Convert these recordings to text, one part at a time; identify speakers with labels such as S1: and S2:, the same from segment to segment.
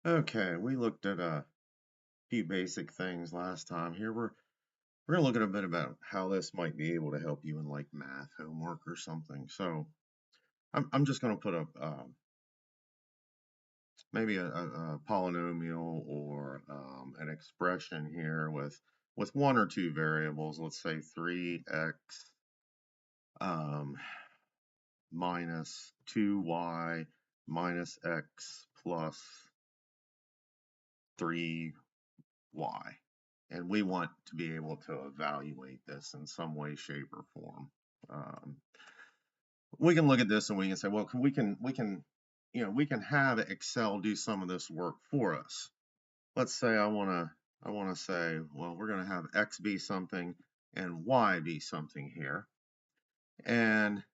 S1: Okay, we looked at a few basic things last time. Here we're gonna look at a bit about how this might be able to help you in like math homework or something. So I'm just gonna put a maybe a polynomial or an expression here with one or two variables. Let's say 3x minus 2y minus x plus 3y. And we want to be able to evaluate this in some way, shape, or form. Um, we can look at this and we can say, well, we can have Excel do some of this work for us. Let's say I want to say, well, we're going to have X be something and Y be something here. And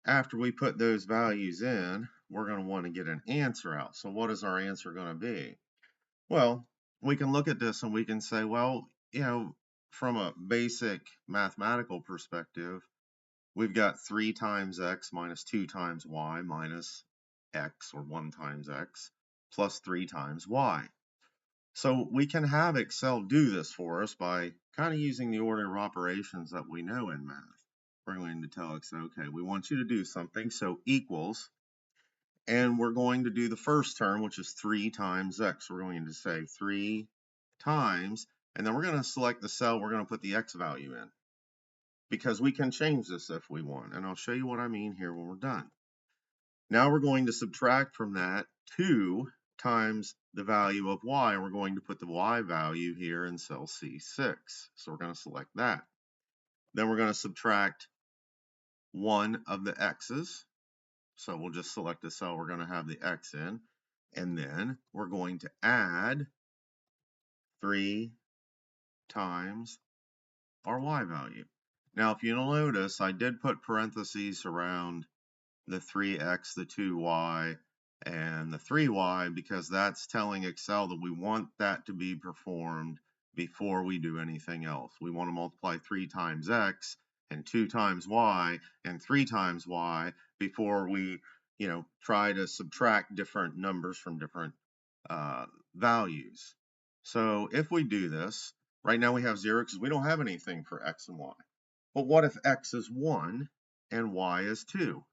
S1: after we put those values in, we're going to want to get an answer out. So what is our answer going to be? Well, we can look at this and we can say, well, from a basic mathematical perspective, we've got 3 times x minus 2 times y minus x, or 1 times x, plus 3 times y. So we can have Excel do this for us by kind of using the order of operations that we know in math. We're going to tell Excel, okay, we want you to do something, so equals, and we're going to do the first term, which is 3 times x. We're going to say 3 times, and then we're going to select the cell we're going to put the x value in, because we can change this if we want, and I'll show you what I mean here when we're done. Now we're going to subtract from that 2 times the value of y, and we're going to put the y value here in cell C6. So we're going to select that. Then we're going to subtract 1 of the x's. So we'll just select the cell we're going to have the x in, and then we're going to add 3 times our y value. Now, if you'll notice, I did put parentheses around the 3x, the 2y, and the 3y, because that's telling Excel that we want that to be performed before we do anything else. We want to multiply 3 times x and 2 times y and 3 times y before we try to subtract different numbers from different values. So if we do this, right now we have 0 because we don't have anything for x and y. But what if x is 1 and y is 2?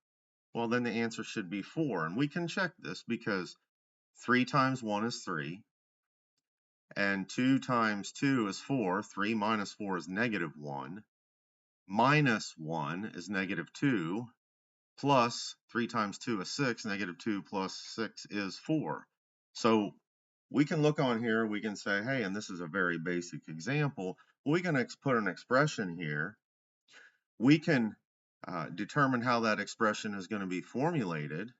S1: Well, then the answer should be 4. And we can check this because 3 times 1 is 3. And 2 times 2 is 4. 3 minus 4 is negative 1. Minus 1 is negative 2. Plus 3 times 2 is 6. Negative 2 plus 6 is 4. So we can look on here. We can say, hey, and this is a very basic example. We can put an expression here. We can determine how that expression is going to be formulated.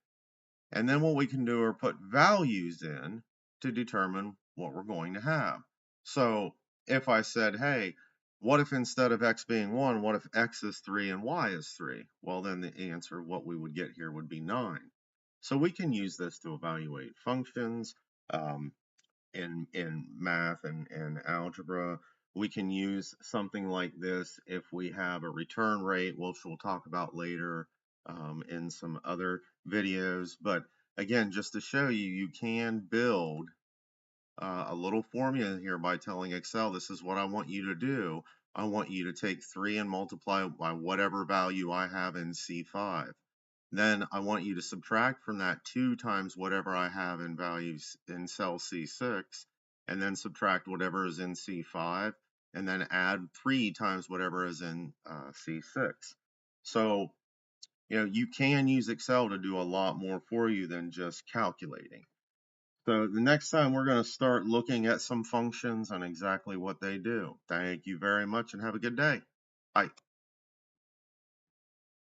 S1: And then what we can do are put values in to determine what we're going to have. So if I said, hey, what if instead of x being 1, what if x is 3 and y is 3? Well, then the answer, what we would get here would be 9. So we can use this to evaluate functions in math and algebra. We can use something like this if we have a return rate, which we'll talk about later in some other videos. But again, just to show you, you can build a little formula here by telling Excel, this is what I want you to do. I want you to take 3 and multiply by whatever value I have in C5. Then I want you to subtract from that 2 times whatever I have in values in cell C6, and then subtract whatever is in C5, and then add 3 times whatever is in C6. So, you can use Excel to do a lot more for you than just calculating. So the next time we're going to start looking at some functions and exactly what they do. Thank you very much and have a good day. Bye.